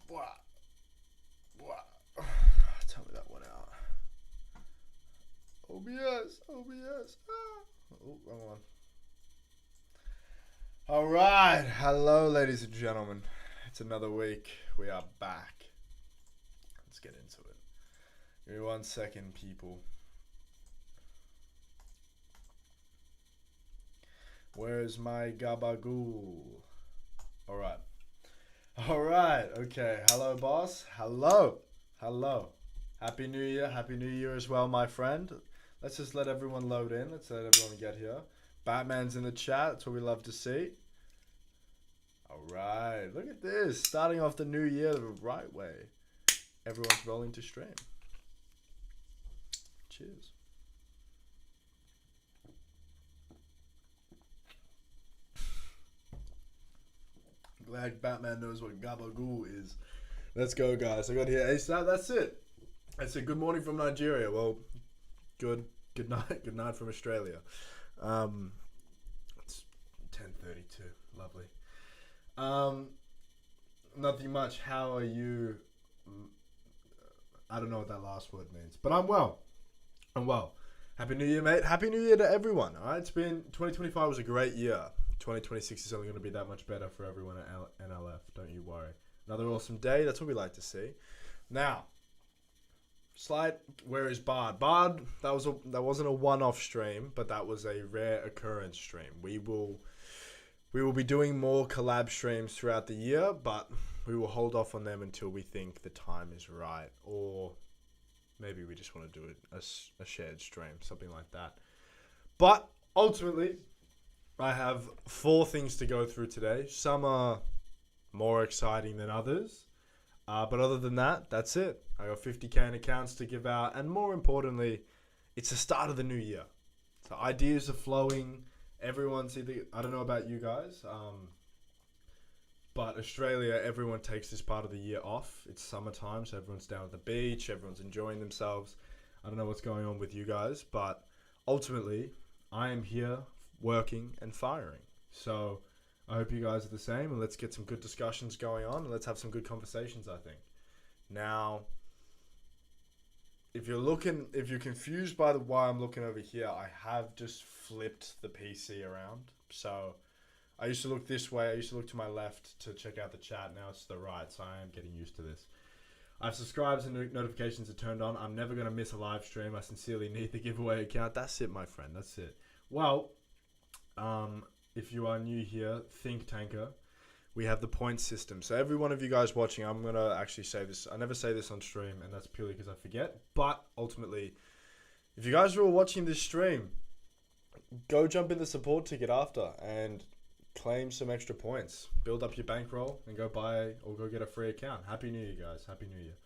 What? Tell me that one out. OBS. Oh, wrong one. All right. Hello, ladies and gentlemen. It's another week. We are back. Let's get into it. Give me 1 second, people. Where's my gabagool? All right. Okay. Hello, boss. Hello. Happy New Year. Happy New Year as well, my friend. Let's just let everyone load in. Let's let everyone get here. Batman's in the chat. That's what we love to see. All right. Look at this. Starting off the new year the right way. Everyone's rolling to stream. Cheers. Glad Batman knows what gabagool is. Let's go, guys. I got here ASAP. That's it. That's it. Good morning from Nigeria. Well, good night. Good night from Australia. It's 10:32. Lovely. Nothing much. How are you? I don't know what that last word means, but I'm well. Happy New Year, mate. Happy New Year to everyone. All right. It's been 2025 was a great year. 2026 is only going to be that much better for everyone at NLF. Don't you worry. Another awesome day. That's what we like to see. Now, slight. Where is Bard? Bard. That wasn't a one-off stream, but that was a rare occurrence stream. We will be doing more collab streams throughout the year, but we will hold off on them until we think the time is right, or maybe we just want to do a shared stream, something like that. But ultimately, I have 4 things to go through today. Some are more exciting than others. But other than that, that's it. I got 50k in accounts to give out. And more importantly, it's the start of the new year. So ideas are flowing. Everyone's either, I don't know about you guys, but Australia, everyone takes this part of the year off. It's summertime, so everyone's down at the beach. Everyone's enjoying themselves. I don't know what's going on with you guys, but ultimately, I am here working and firing. So I hope you guys are the same, and let's get some good discussions going on, and let's have some good conversations, I think. Now, if you're confused by why I'm looking over here, I have just flipped the PC around. So I used to look this way. I used to look to my left to check out the chat. Now it's to the right, so I am getting used to this. I've subscribed and notifications are turned on. I'm never going to miss a live stream. I sincerely need the giveaway account. That's it, my friend. That's it. Well, if you are new here, think tanker. We have the point system. So every one of you guys watching, I'm going to actually say this. I never say this on stream, and that's purely because I forget. But ultimately, if you guys are all watching this stream, go jump in the support ticket after and claim some extra points. Build up your bankroll and go buy or go get a free account. Happy New Year, guys. Happy New Year.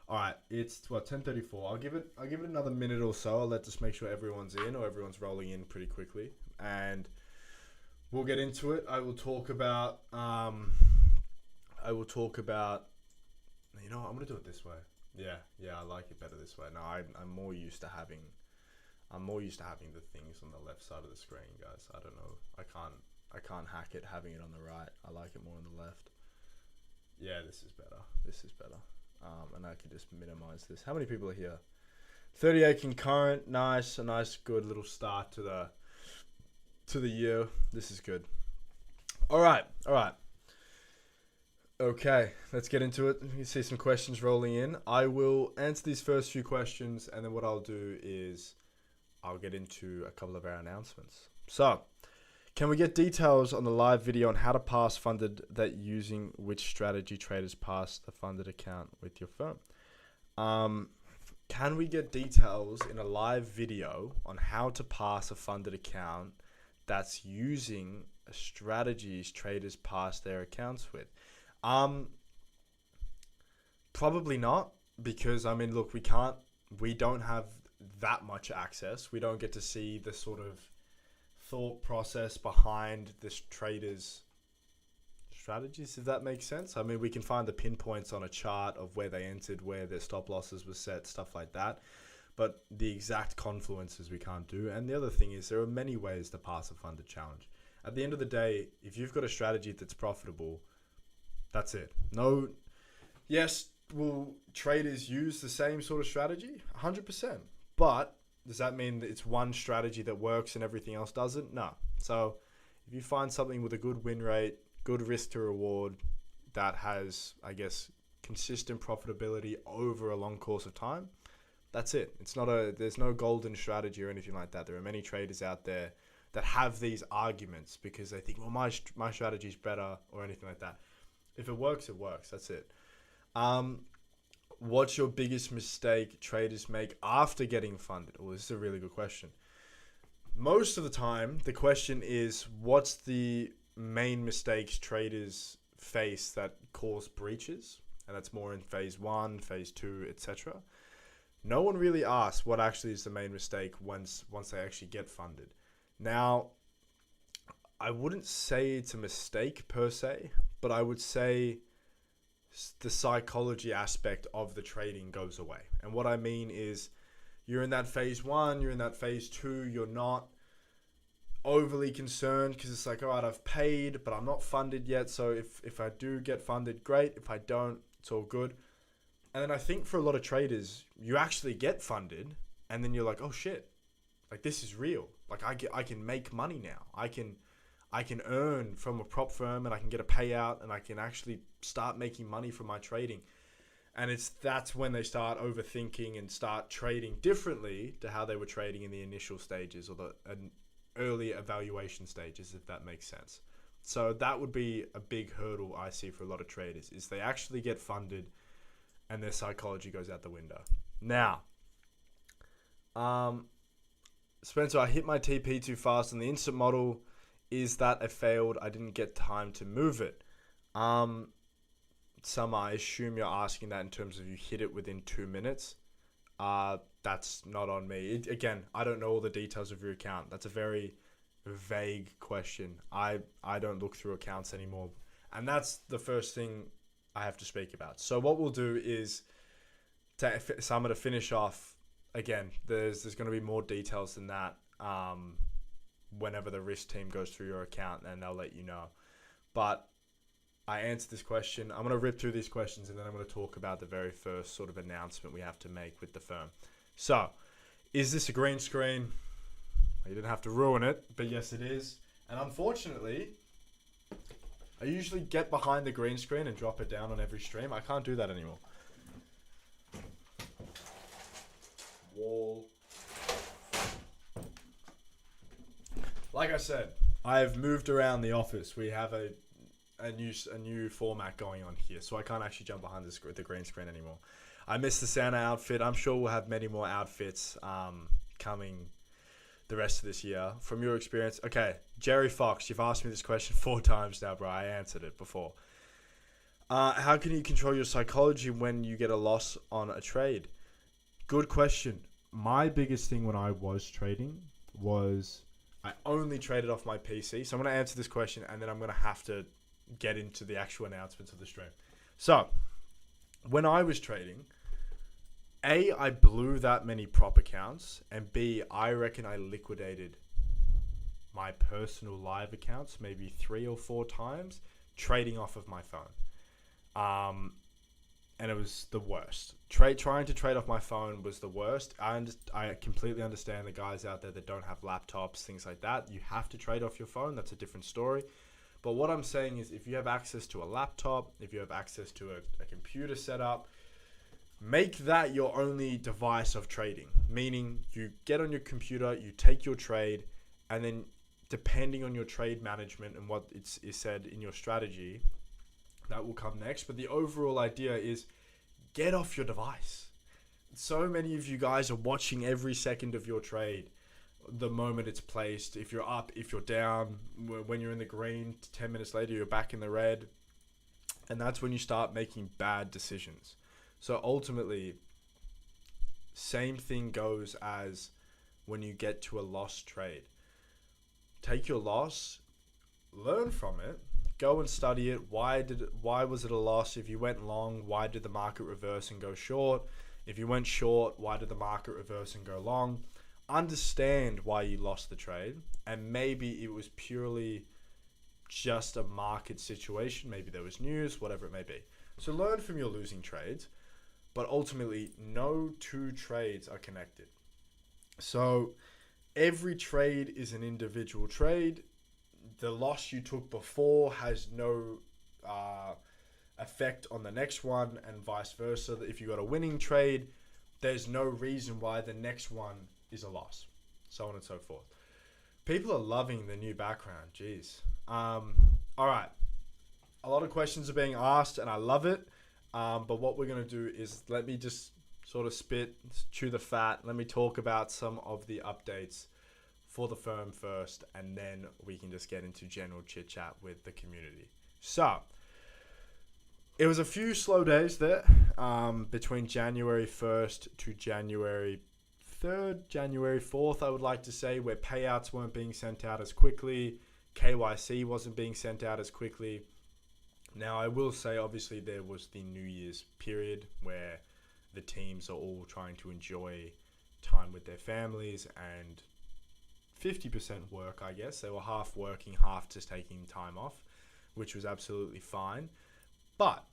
All right, it's 10:34. I'll give it another minute or so. I'll just make sure everyone's in or everyone's rolling in pretty quickly, and we'll get into it. I will talk about. You know what, I'm gonna do it this way. Yeah, I like it better this way. No, I'm more used to having. The things on the left side of the screen, guys. I don't know. I can't hack it having it on the right. I like it more on the left. Yeah, this is better. And I can just minimize this. How many people are here? 38 concurrent. Nice. A nice, good little start to the year. This is good. All right. Okay, let's get into it. You see some questions rolling in. I will answer these first few questions, and then what I'll do is I'll get into a couple of our announcements. So, can we get details on the live video on how to pass funded that using which strategy traders pass the funded account with your firm? Can we get details in a live video on how to pass a funded account that's using strategies traders pass their accounts with? Probably not, because look, we don't have that much access. We don't get to see the sort of thought process behind this traders' strategies, if that makes sense. We can find the pinpoints on a chart of where they entered, where their stop losses were set, stuff like that. But the exact confluences we can't do. And the other thing is there are many ways to pass a funded challenge. At the end of the day, if you've got a strategy that's profitable, that's it. No, Yes, will traders use the same sort of strategy? 100%. But does that mean that it's one strategy that works and everything else doesn't? No. So if you find something with a good win rate, good risk to reward, that has, I guess, consistent profitability over a long course of time, that's it. There's no golden strategy or anything like that. There are many traders out there that have these arguments because they think, well, my strategy is better or anything like that. If it works, it works. That's it. What's your biggest mistake traders make after getting funded? Well, this is a really good question. Most of the time, the question is, what's the main mistakes traders face that cause breaches? And that's more in phase 1, phase 2, etc. No one really asks what actually is the main mistake once they actually get funded. Now, I wouldn't say it's a mistake per se, but I would say the psychology aspect of the trading goes away. And what I mean is, you're in that phase 1, you're in that phase 2, you're not overly concerned because it's like, all right, I've paid, but I'm not funded yet. So if I do get funded, great. If I don't, it's all good. And then I think for a lot of traders, you actually get funded and then you're like, oh shit, like this is real. Like I can make money now. I can earn from a prop firm and I can get a payout and I can actually start making money from my trading. And that's when they start overthinking and start trading differently to how they were trading in the initial stages or the early evaluation stages, if that makes sense. So that would be a big hurdle I see for a lot of traders, is they actually get funded and their psychology goes out the window. Now, Spencer, I hit my TP too fast on the instant model. Is that a failed? I didn't get time to move it. Summer, I assume you're asking that in terms of you hit it within 2 minutes. That's not on me. Again, I don't know all the details of your account. That's a very vague question. I don't look through accounts anymore. And that's the first thing I have to speak about. So what we'll do is, Summer, to finish off, again, there's going to be more details than that whenever the risk team goes through your account, and they'll let you know. But I answered this question. I'm going to rip through these questions and then I'm going to talk about the very first sort of announcement we have to make with the firm. So, is this a green screen? You didn't have to ruin it, but yes, it is. And unfortunately, I usually get behind the green screen and drop it down on every stream. I can't do that anymore. Wall. Like I said, I've moved around the office. We have a new format going on here, so I can't actually jump behind the green screen anymore. I missed the Santa outfit. I'm sure we'll have many more outfits coming the rest of this year. From your experience, okay, Jerry Fox, you've asked me this question 4 times now, bro. I answered it before. How can you control your psychology when you get a loss on a trade? Good question. My biggest thing when I was trading was I only traded off my PC. So I'm going to answer this question and then I'm going to have to get into the actual announcements of the stream. So when I was trading, A, I blew that many prop accounts, and B, I reckon I liquidated my personal live accounts maybe 3 or 4 times trading off of my phone. And it was the worst. Trying to trade off my phone was the worst. I completely understand the guys out there that don't have laptops, things like that. You have to trade off your phone. That's a different story. But what I'm saying is, if you have access to a laptop, if you have access to a computer setup, make that your only device of trading. Meaning you get on your computer, you take your trade, and then depending on your trade management and what is said in your strategy, that will come next. But the overall idea is get off your device. So many of you guys are watching every second of your trade, the moment it's placed. If you're up, if you're down, when you're in the green, 10 minutes later you're back in the red, and that's when you start making bad decisions. So ultimately, same thing goes as when you get to a lost trade. Take your loss, learn from it, go and study it. Why was it a loss? If you went long, why did the market reverse and go short? If you went short, why did the market reverse and go long? Understand why you lost the trade, and maybe it was purely just a market situation. Maybe there was news, whatever it may be. So learn from your losing trades, but ultimately no two trades are connected. So every trade is an individual trade. The loss you took before has no effect on the next one, and vice versa. If you got a winning trade, there's no reason why the next one is a loss, so on and so forth. People are loving the new background. Jeez. All right. A lot of questions are being asked, and I love it. But what we're going to do is let me just sort of chew the fat. Let me talk about some of the updates for the firm first, and then we can just get into general chit chat with the community. So, it was a few slow days there between January 1st to January 3rd, January 4th, I would like to say, where payouts weren't being sent out as quickly, KYC wasn't being sent out as quickly. Now, I will say, obviously, there was the New Year's period where the teams are all trying to enjoy time with their families and 50% work, I guess. They were half working, half just taking time off, which was absolutely fine. But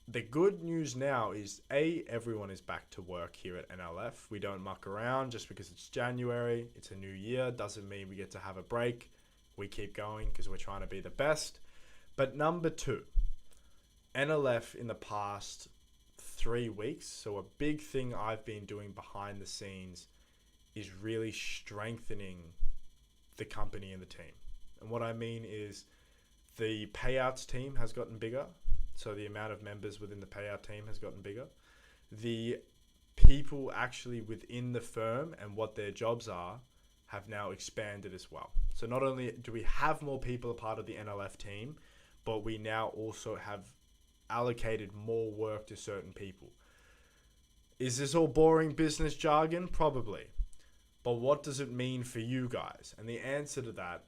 the good news now is, everyone is back to work here at NLF. We don't muck around just because it's January. It's a new year. Doesn't mean we get to have a break. We keep going because we're trying to be the best. But number two, NLF in the past 3 weeks, so a big thing I've been doing behind the scenes is really strengthening the company and the team. And what I mean is the payouts team has gotten bigger. So the amount of members within the payout team has gotten bigger. The people actually within the firm and what their jobs are have now expanded as well. So not only do we have more people a part of the NLF team, but we now also have allocated more work to certain people. Is this all boring business jargon? Probably. But what does it mean for you guys? And the answer to that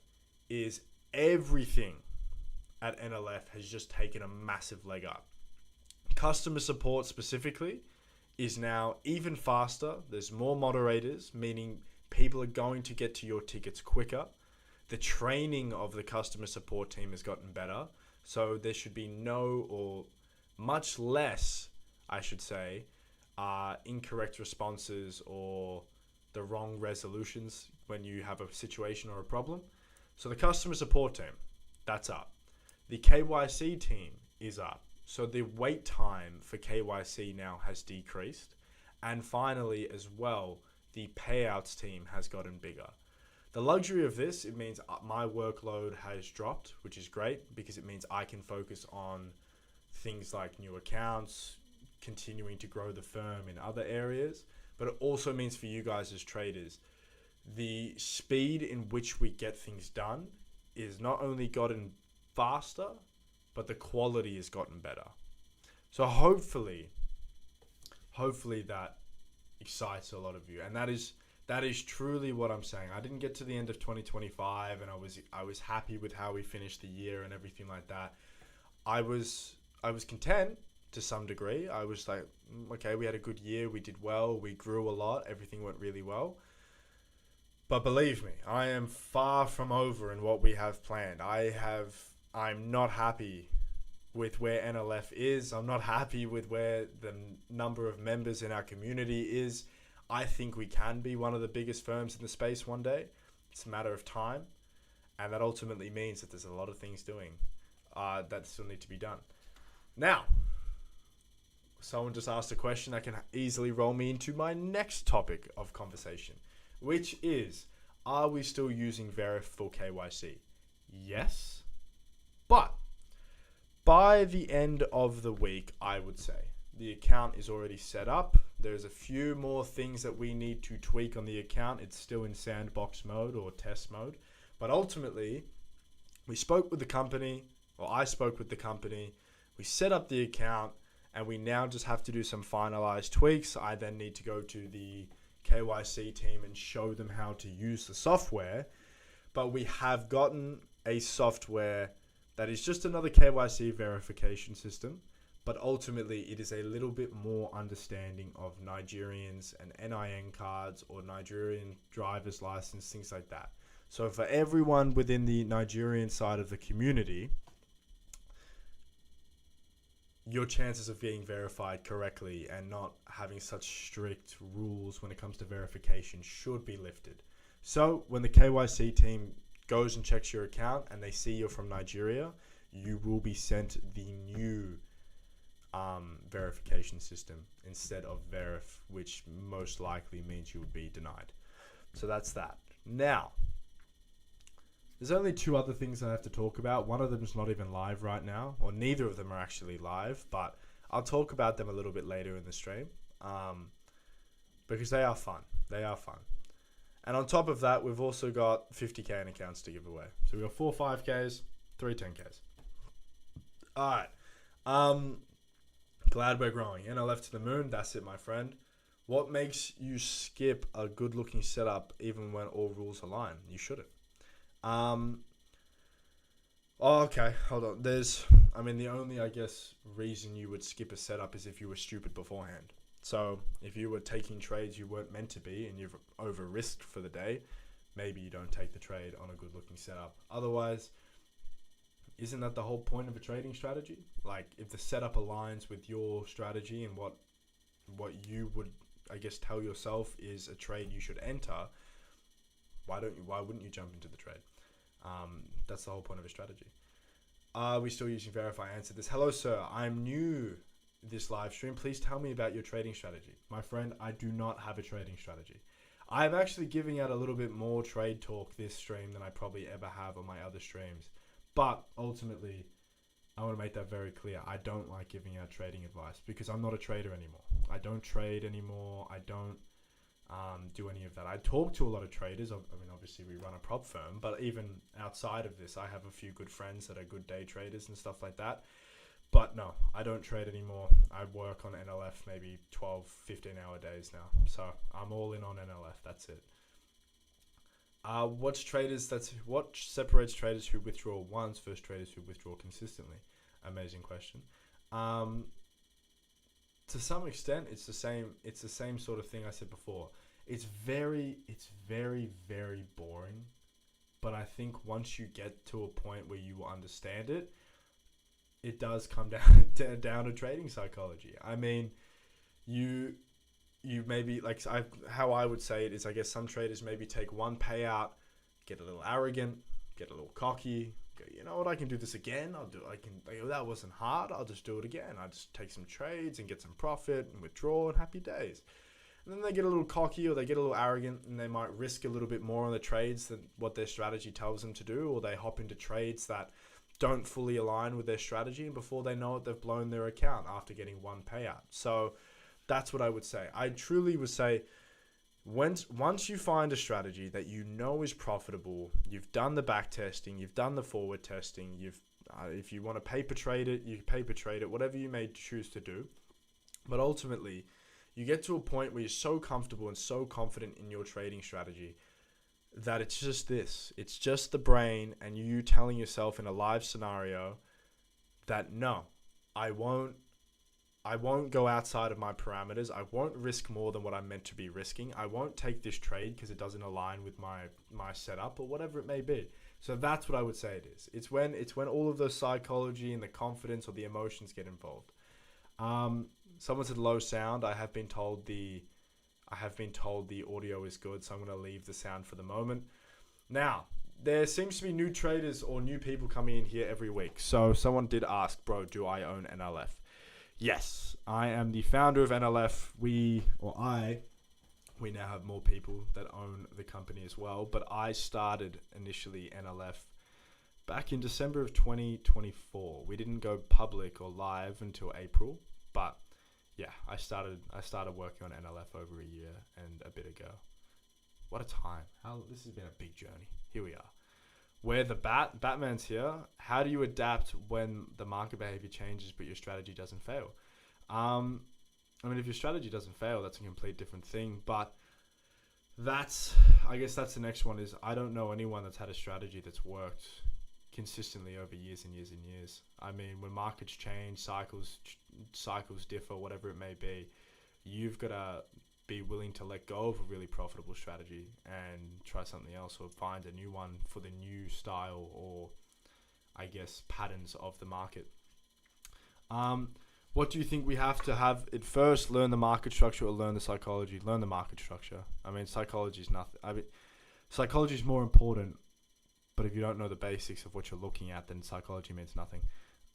is everything at NLF has just taken a massive leg up. Customer support specifically is now even faster. There's more moderators, meaning people are going to get to your tickets quicker. The training of the customer support team has gotten better. So there should be no, or much less, I should say, incorrect responses or the wrong resolutions when you have a situation or a problem. So the customer support team, that's up. The KYC team is up. So the wait time for KYC now has decreased. And finally, as well, the payouts team has gotten bigger. The luxury of this, it means my workload has dropped, which is great because it means I can focus on things like new accounts, continuing to grow the firm in other areas. But it also means for you guys as traders, the speed in which we get things done is not only gotten faster, but the quality has gotten better. So hopefully that excites a lot of you. And that is truly what I'm saying. I didn't get to the end of 2025 and I was happy with how we finished the year and everything like that. I was content to some degree. I was like, okay, we had a good year, we did well, we grew a lot, everything went really well. But believe me, I am far from over in what we have planned. I'm not happy with where NLF is. I'm not happy with where the number of members in our community is. I think we can be one of the biggest firms in the space one day. It's a matter of time. And that ultimately means that there's a lot of things doing that still need to be done. Now, someone just asked a question that can easily roll me into my next topic of conversation, which is, are we still using Verif for KYC? Yes, but by the end of the week, I would say the account is already set up. There's a few more things that we need to tweak on the account. It's still in sandbox mode or test mode, but ultimately we spoke with the company, or I spoke with the company, we set up the account, and we now just have to do some finalized tweaks. I then need to go to the KYC team and show them how to use the software. But we have gotten a software that is just another KYC verification system, but ultimately it is a little bit more understanding of Nigerians and NIN cards or Nigerian driver's license, things like that. So for everyone within the Nigerian side of the community, your chances of being verified correctly and not having such strict rules when it comes to verification should be lifted. So when the KYC team goes and checks your account and they see you're from Nigeria, you will be sent the new verification system instead of Verif, which most likely means you will be denied. So that's that. Now, there's only two other things I have to talk about. One of them is not even live right now, or neither of them are actually live, but I'll talk about them a little bit later in the stream because they are fun. They are fun. And on top of that, we've also got 50k in accounts to give away. So we've got 4 5ks, 3 10ks. All right. Glad we're growing. NLF to the moon. That's it, my friend. What makes you skip a good-looking setup even when all rules align? You shouldn't. Okay, hold on. The only, I guess, reason you would skip a setup is if you were stupid beforehand. So if you were taking trades you weren't meant to be and you've over-risked for the day, maybe you don't take the trade on a good-looking setup. Otherwise, isn't that the whole point of a trading strategy? Like, if the setup aligns with your strategy and what you would, I guess, tell yourself is a trade you should enter, why wouldn't you jump into the trade? That's the whole point of a strategy. Are we still using Verify? Answer this. Hello, sir. I'm new this live stream. Please tell me about your trading strategy. My friend, I do not have a trading strategy. I'm actually giving out a little bit more trade talk this stream than I probably ever have on my other streams. But ultimately, I want to make that very clear. I don't like giving out trading advice because I'm not a trader anymore. I don't trade anymore. I don't do any of that. I talk to a lot of traders. I mean, obviously we run a prop firm, but even outside of this, I have a few good friends that are good day traders and stuff like that. But no, I don't trade anymore. I work on NLF maybe 12, 15-hour days now. So I'm all in on NLF. That's it. What separates traders who withdraw once versus traders who withdraw consistently? Amazing question. To some extent, it's the same sort of thing I said before. It's very, very boring. But I think once you get to a point where you understand it, it does come down to trading psychology. I mean, you maybe, like, how I would say it is, I guess some traders maybe take one payout, get a little arrogant, get a little cocky, go, you know what, I can do this again. That wasn't hard. I'll just do it again. I just take some trades and get some profit and withdraw and happy days. And then they get a little cocky or they get a little arrogant and they might risk a little bit more on the trades than what their strategy tells them to do, or they hop into trades that don't fully align with their strategy, and before they know it, they've blown their account after getting one payout. So that's what I would say. I truly would say once you find a strategy that you know is profitable, you've done the back testing, you've done the forward testing, if you want to paper trade it, you paper trade it, whatever you may choose to do. But ultimately, you get to a point where you're so comfortable and so confident in your trading strategy that it's just this. It's just the brain and you telling yourself in a live scenario that no, I won't go outside of my parameters. I won't risk more than what I'm meant to be risking. I won't take this trade because it doesn't align with my setup or whatever it may be. So that's what I would say it is. It's when all of the psychology and the confidence or the emotions get involved. Someone said low sound. I have been told the audio is good, so I'm going to leave the sound for the moment. Now, there seems to be new traders or new people coming in here every week. So someone did ask, bro, do I own NLF? Yes, I am the founder of NLF. We now have more people that own the company as well. But I started initially NLF back in December of 2024. We didn't go public or live until April, but yeah, I started working on NLF over a year and a bit ago. What a time. This has been a big journey. Here we are. Where the Batman's here. How do you adapt when the market behavior changes but your strategy doesn't fail? I mean, if your strategy doesn't fail, that's a complete different thing. But I guess that's the next one is I don't know anyone that's had a strategy that's worked consistently over years and years and years. I mean, when markets change, cycles differ, whatever it may be, you've got to be willing to let go of a really profitable strategy and try something else or find a new one for the new style or, I guess, patterns of the market. What do you think we have to have at first? Learn the market structure or learn the psychology? Learn the market structure. I mean, psychology is nothing. I mean, psychology is more important, but if you don't know the basics of what you're looking at, then psychology means nothing.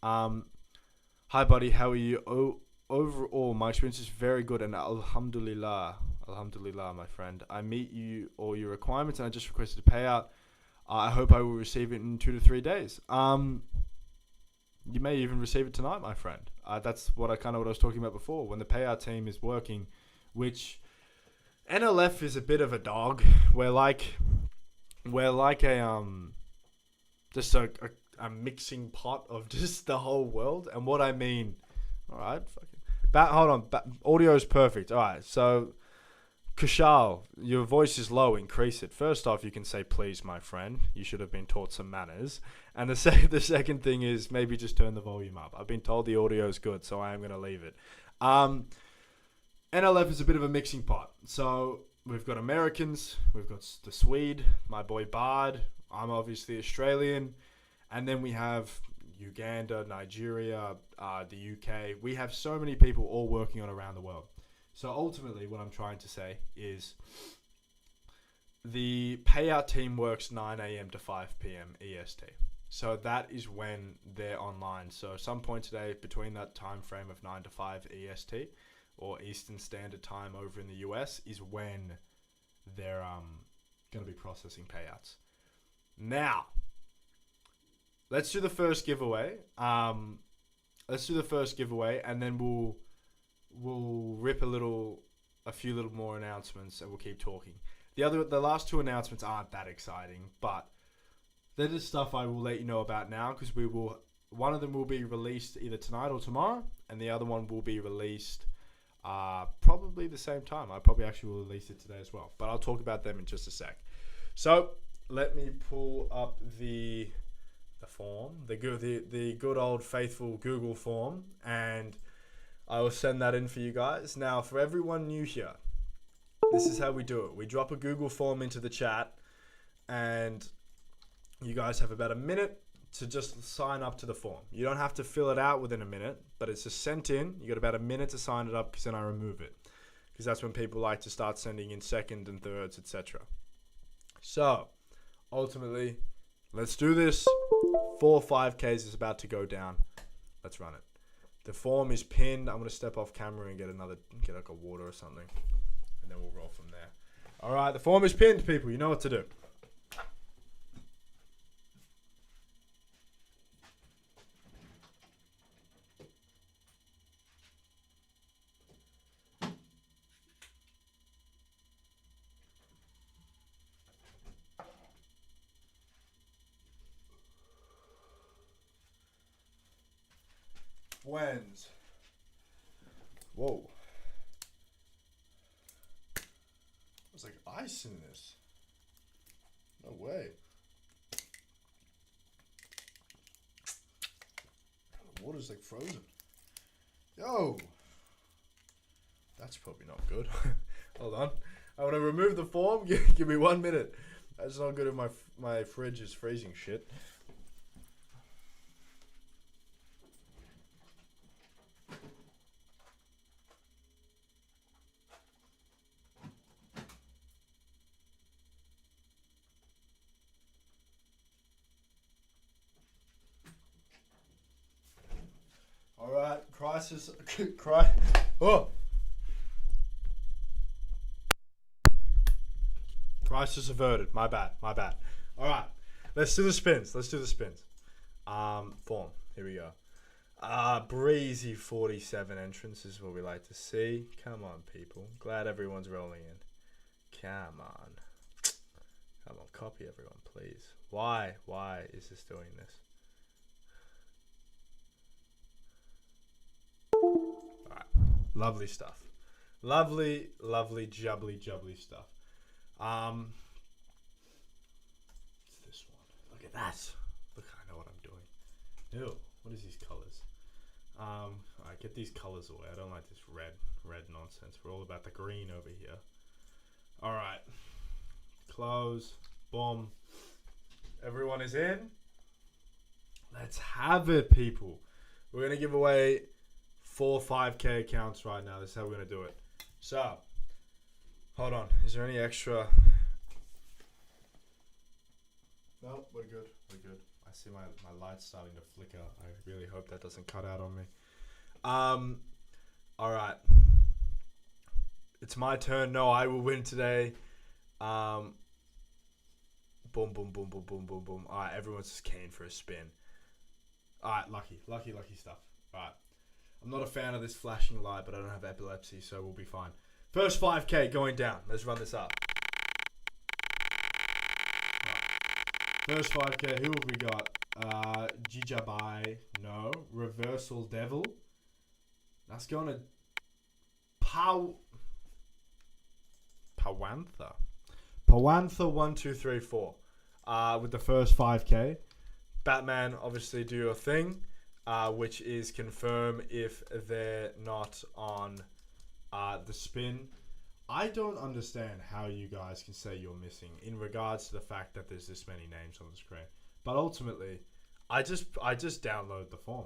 Hi, buddy. How are you? Overall, my experience is very good, and alhamdulillah, my friend. I meet you all your requirements, and I just requested a payout. I hope I will receive it in 2 to 3 days. You may even receive it tonight, my friend. That's what I was talking about before. When the payout team is working, which NLF is a bit of a dog. We're like a just a mixing pot of just the whole world. And what I mean, all right, hold on, audio is perfect. All right, so Kushal, your voice is low. Increase it. First off, you can say please, my friend. You should have been taught some manners. And the second thing is maybe just turn the volume up. I've been told the audio is good, so I am going to leave it. NLF is a bit of a mixing pot. So we've got Americans, we've got the Swede, my boy Bard. I'm obviously Australian, and then we have Uganda, Nigeria, the UK. We have so many people all working on around the world. So ultimately, what I'm trying to say is the payout team works 9 a.m. to 5 p.m. EST. So that is when they're online. So some point today, between that time frame of 9 to 5 EST or Eastern Standard Time over in the US, is when they're going to be processing payouts. Now, let's do the first giveaway. And then we'll rip a few little more announcements, and we'll keep talking. The last two announcements aren't that exciting, but they're just stuff I will let you know about now, because one of them will be released either tonight or tomorrow, and the other one will be released probably the same time. I probably actually will release it today as well, but I'll talk about them in just a sec. So let me pull up the form, the good old faithful Google form, and I will send that in for you guys. Now, for everyone new here, this is how we do it. We drop a Google form into the chat, and you guys have about a minute to just sign up to the form. You don't have to fill it out within a minute, but it's just sent in. You got about a minute to sign it up, because then I remove it, because that's when people like to start sending in second and thirds, etc. So, ultimately, let's do this. 4 5Ks is about to go down. Let's run it. The form is pinned. I'm going to step off camera and get like a water or something, and then we'll roll from there. All right, the form is pinned, people. You know what to do. When's? Whoa. There's like ice in this. No way. The water's like frozen. Yo. That's probably not good. Hold on. I want to remove the form. Give me 1 minute. That's not good if my fridge is freezing shit. Alright, crisis. Oh! Crisis averted. My bad. Alright, let's do the spins. Form. Here we go. Breezy 47 entrance is what we like to see. Come on, people. Glad everyone's rolling in. Come on, copy everyone, please. Why is this doing this? Alright, lovely stuff. Lovely, jubbly stuff. It's this one. Look at that. Look, I know what I'm doing. Ew, what is these colors? Alright, get these colors away. I don't like this red nonsense. We're all about the green over here. Alright. Close. Boom. Everyone is in. Let's have it, people. We're going to give away 4 5K accounts right now. This is how we're going to do it. So, hold on. Is there any extra? No, we're good. We're good. I see my light's starting to flicker. I really hope that doesn't cut out on me. All right. It's my turn. No, I will win today. Boom, boom, boom, boom, boom, boom, boom. All right, everyone's just keen for a spin. All right, lucky stuff. All right. I'm not a fan of this flashing light, but I don't have epilepsy, so we'll be fine. First 5K going down. Let's run this up. Right. First 5K, who have we got? Jijabai, no. Reversal Devil. That's going to Pawantha. Pawantha 1 2 3 4. With the first 5K. Batman, obviously do your thing, which is confirm if they're not on the spin. I don't understand how you guys can say you're missing in regards to the fact that there's this many names on the screen. But ultimately, I just download the form,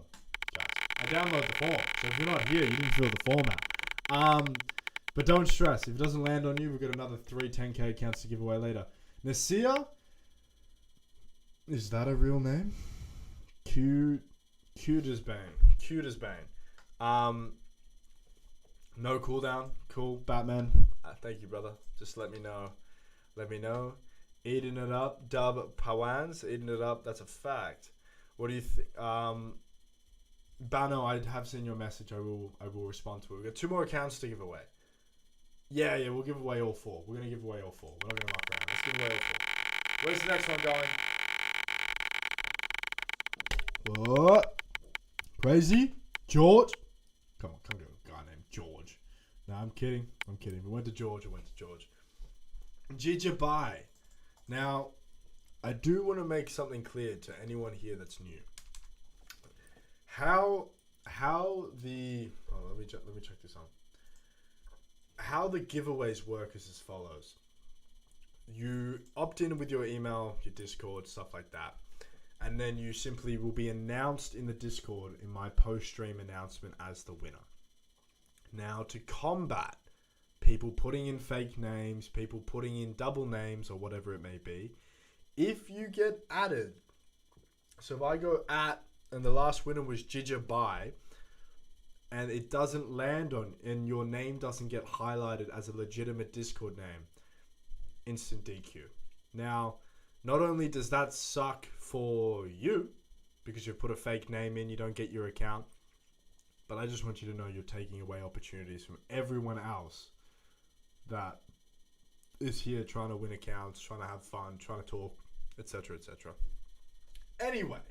guys. I download the form. So if you're not here, you didn't fill the form out. But don't stress. If it doesn't land on you, we've got another 3 10K accounts to give away later. Nasir? Is that a real name? Cute as Bane. No cooldown. Cool. Batman. Thank you, brother. Just let me know. Eating it up. Dub Pawans. Eating it up. That's a fact. What do you think? Bano, I have seen your message. I will respond to it. We've got 2 more accounts to give away. Yeah, we'll give away all 4. We're going to give away all 4. We're not going to muck around. Let's give away all 4. Where's the next one going? What? Crazy? George? Come to a guy named George. No, I'm kidding. We went to George. Jijabai. Now, I do want to make something clear to anyone here that's new. Let me check this out. How the giveaways work is as follows. You opt in with your email, your Discord, stuff like that. And then you simply will be announced in the Discord in my post-stream announcement as the winner. Now, to combat people putting in fake names, people putting in double names or whatever it may be, if you get added, so if I go at, and the last winner was Jijabai, and it doesn't land on, and your name doesn't get highlighted as a legitimate Discord name, instant DQ. Now, not only does that suck for you, because you put a fake name in, you don't get your account, but I just want you to know you're taking away opportunities from everyone else that is here trying to win accounts, trying to have fun, trying to talk, etc., etc. Anyway,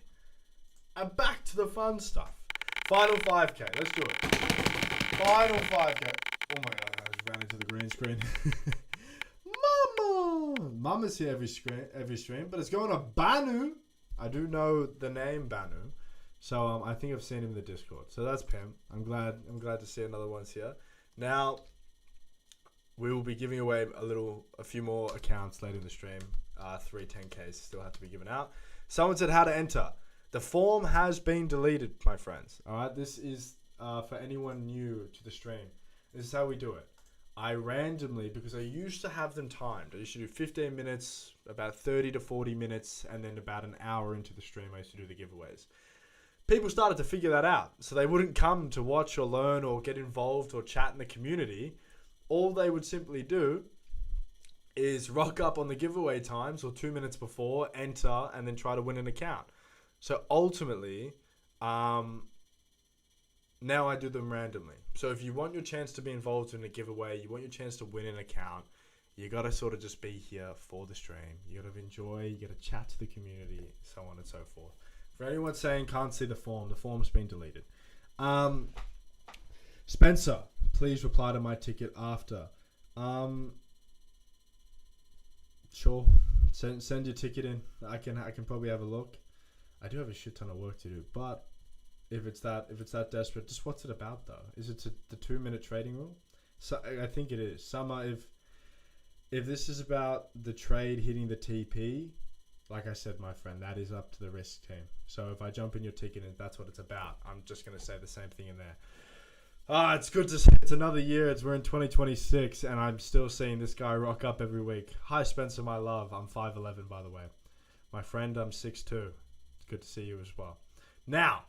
I'm back to the fun stuff. Final 5K, let's do it. Final 5K. Oh my god, I just ran into the green screen. Mama's here every stream, but it's going to Banu. I do know the name Banu, so I think I've seen him in the Discord. So that's Pim. I'm glad to see another one's here. Now we will be giving away a few more accounts later in the stream. 3 10Ks still have to be given out. Someone said how to enter. The form has been deleted, my friends. All right, this is for anyone new to the stream. This is how we do it. I randomly, because I used to have them timed. I used to do 15 minutes, about 30 to 40 minutes, and then about an hour into the stream, I used to do the giveaways. People started to figure that out. So they wouldn't come to watch or learn or get involved or chat in the community. All they would simply do is rock up on the giveaway times or 2 minutes before, enter, and then try to win an account. So ultimately, now I do them randomly. So if you want your chance to be involved in a giveaway, you want your chance to win an account, you got to sort of just be here for the stream. You got to enjoy, you got to chat to the community, so on and so forth. For anyone saying can't see the form's been deleted. Spencer, please reply to my ticket after. Sure. Send your ticket in. I can probably have a look. I do have a shit ton of work to do, but if it's that desperate, just what's it about though? Is it the 2-minute trading rule? So I think it is. Summer, if this is about the trade hitting the TP, like I said, my friend, that is up to the risk team. So if I jump in your ticket and that's what it's about, I'm just gonna say the same thing in there. It's good to it's another year. We're in 2026, and I'm still seeing this guy rock up every week. Hi, Spencer, my love. I'm 5'11", by the way. My friend, I'm 6'2". It's good to see you as well. Now,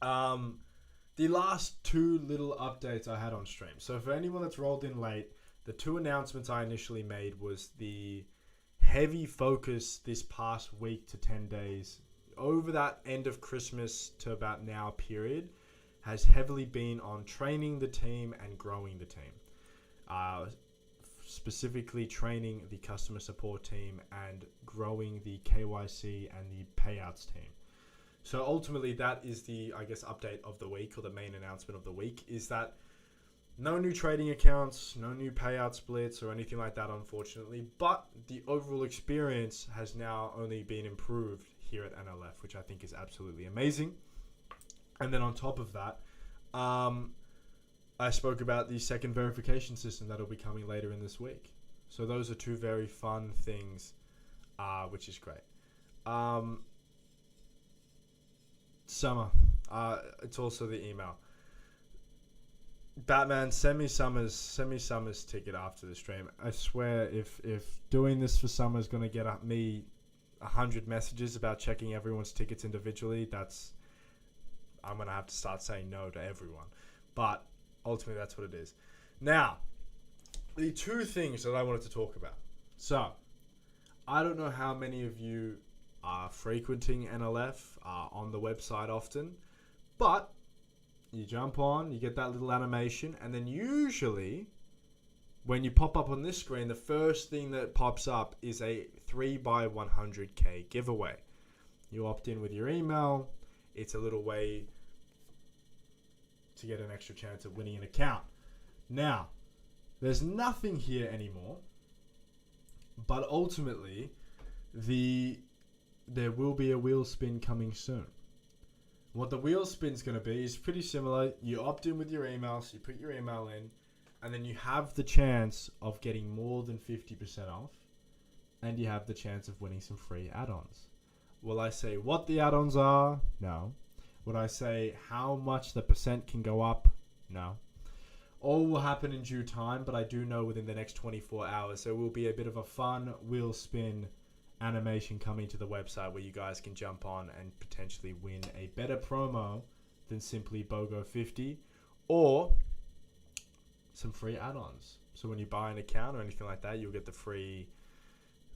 um, the last two little updates I had on stream. So for anyone that's rolled in late, the two announcements I initially made was the heavy focus this past week to 10 days over that end of Christmas to about now period has heavily been on training the team and growing the team. Specifically training the customer support team and growing the KYC and the payouts team. So ultimately that is the, I guess, update of the week, or the main announcement of the week, is that no new trading accounts, no new payout splits or anything like that, unfortunately. But the overall experience has now only been improved here at NLF, which I think is absolutely amazing. And then on top of that, I spoke about the second verification system that'll be coming later in this week. So those are two very fun things, which is great. Summer, it's also the email. Batman, send me Summer's ticket after the stream. I swear, if doing this for Summer is gonna get me 100 messages about checking everyone's tickets individually, I'm gonna have to start saying no to everyone. But ultimately, that's what it is. Now, the two things that I wanted to talk about. So, I don't know how many of you are frequenting NLF on the website often, but you jump on, you get that little animation, and then usually when you pop up on this screen, the first thing that pops up is a 3x100k giveaway. You opt in with your email. It's a little way to get an extra chance of winning an account. Now, there's nothing here anymore, but ultimately there will be a wheel spin coming soon. What the wheel spin's going to be is pretty similar. You opt in with your email, so you put your email in, and then you have the chance of getting more than 50% off, and you have the chance of winning some free add-ons. Will I say what the add-ons are? No. Would I say how much the percent can go up? No. All will happen in due time, but I do know within the next 24 hours there will be a bit of a fun wheel spin animation coming to the website where you guys can jump on and potentially win a better promo than simply BOGO 50 or some free add-ons. So when you buy an account or anything like that, you'll get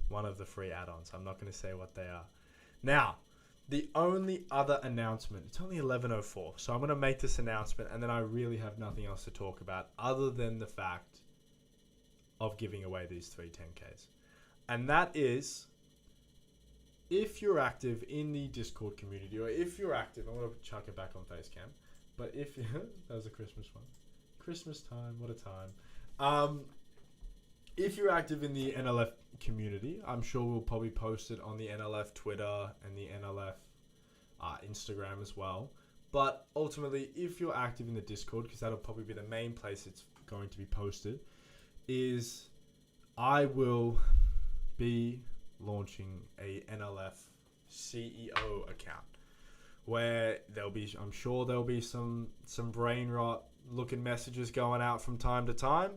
one of the free add-ons. I'm not going to say what they are. Now, the only other announcement, it's only 11:04, so I'm going to make this announcement and then I really have nothing else to talk about other than the fact of giving away these 3 10Ks. And that is, if you're active in the Discord community, or if you're active, I'm going to chuck it back on Facecam, but if you, that was a Christmas one. Christmas time, what a time. If you're active in the NLF community, I'm sure we'll probably post it on the NLF Twitter and the NLF Instagram as well. But ultimately, if you're active in the Discord, because that'll probably be the main place it's going to be posted, is I will be launching a NLF CEO account where I'm sure there'll be some brain rot looking messages going out from time to time.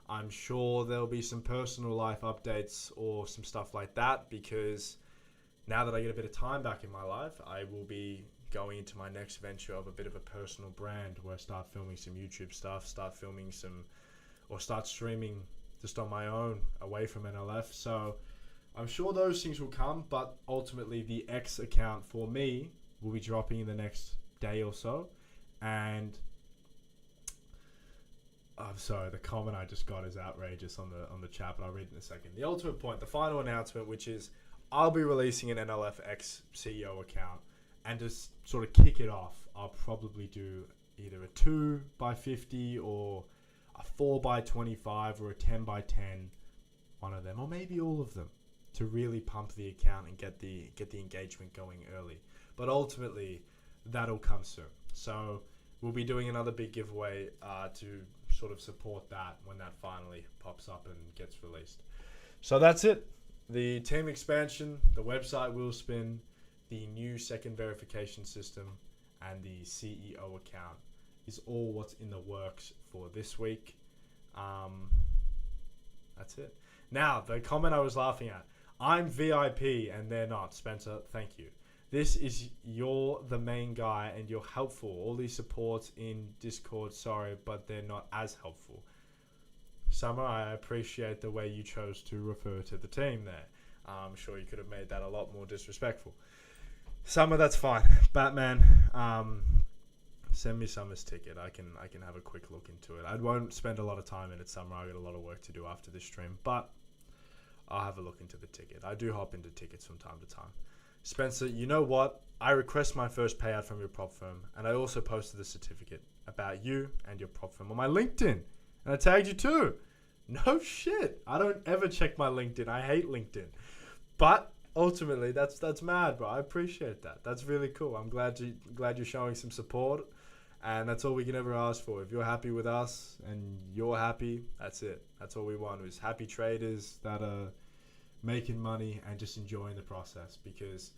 I'm sure there'll be some personal life updates or some stuff like that, because now that I get a bit of time back in my life, I will be going into my next venture of a bit of a personal brand where I start filming some YouTube stuff, start streaming just on my own away from NLF. So I'm sure those things will come, but ultimately the X account for me will be dropping in the next day or so. And I'm sorry, the comment I just got is outrageous on the chat, but I'll read it in a second. The ultimate point, the final announcement, which is I'll be releasing an NLF X CEO account, and just sort of kick it off, I'll probably do either a 2x50 or a 4x25 or a 10x10, one of them, or maybe all of them, to really pump the account and get the engagement going early. But ultimately, that'll come soon. So we'll be doing another big giveaway to sort of support that when that finally pops up and gets released. So that's it. The team expansion, the website will spin, the new second verification system, and the CEO account is all what's in the works for this week. That's it. Now, the comment I was laughing at. I'm VIP and they're not. Spencer, thank you. You're the main guy and you're helpful. All these supports in Discord, sorry, but they're not as helpful. Summer, I appreciate the way you chose to refer to the team there. I'm sure you could have made that a lot more disrespectful. Summer, that's fine. Batman, send me Summer's ticket. I can have a quick look into it. I won't spend a lot of time in it, Summer. I got a lot of work to do after this stream, but I'll have a look into the ticket. I do hop into tickets from time to time. Spencer, you know what? I request my first payout from your prop firm, and I also posted a certificate about you and your prop firm on my LinkedIn, and I tagged you too. No shit. I don't ever check my LinkedIn. I hate LinkedIn, but ultimately, that's mad, bro. I appreciate that. That's really cool. I'm glad you're showing some support, and that's all we can ever ask for. If you're happy with us and you're happy, that's it. That's all we want is happy traders that are making money and just enjoying the process, because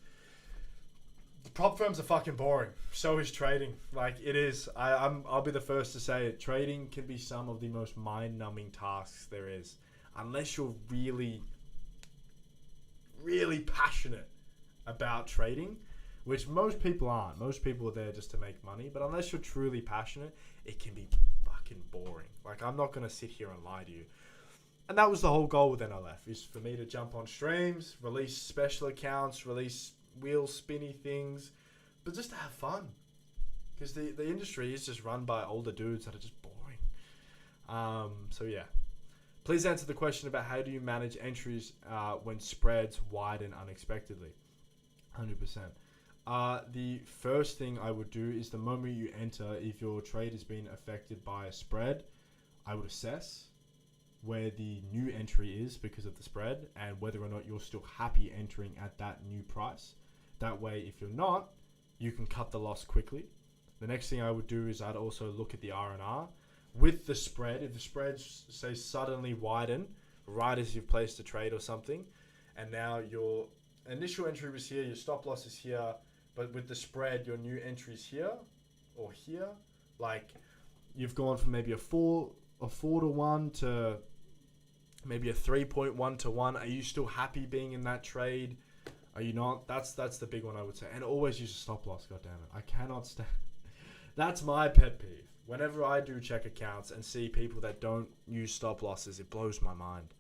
the prop firms are fucking boring. So is trading. Like, it is. I'll be the first to say it. Trading can be some of the most mind-numbing tasks there is, unless you're really passionate about trading, which most people aren't. Most people are there just to make money, but unless you're truly passionate, it can be fucking boring. Like, I'm not going to sit here and lie to you. And that was the whole goal with NLF, is for me to jump on streams, release special accounts, release wheel spinny things, but just to have fun. Because the industry is just run by older dudes that are just boring. So yeah. Please answer the question about how do you manage entries when spreads widen unexpectedly. 100%. The first thing I would do is the moment you enter, if your trade has been affected by a spread, I would assess where the new entry is because of the spread and whether or not you're still happy entering at that new price. That way, if you're not, you can cut the loss quickly. The next thing I would do is I'd also look at the R&R. With the spread, if the spreads say suddenly widen right as you've placed a trade or something, and now your initial entry was here, your stop loss is here, but with the spread, your new entry is here or here, like you've gone from maybe a 4 to 1 to maybe a 3.1 to 1. Are you still happy being in that trade? Are you not? That's the big one I would say. And always use a stop loss, goddammit. I cannot stand. That's my pet peeve. Whenever I do check accounts and see people that don't use stop losses, it blows my mind.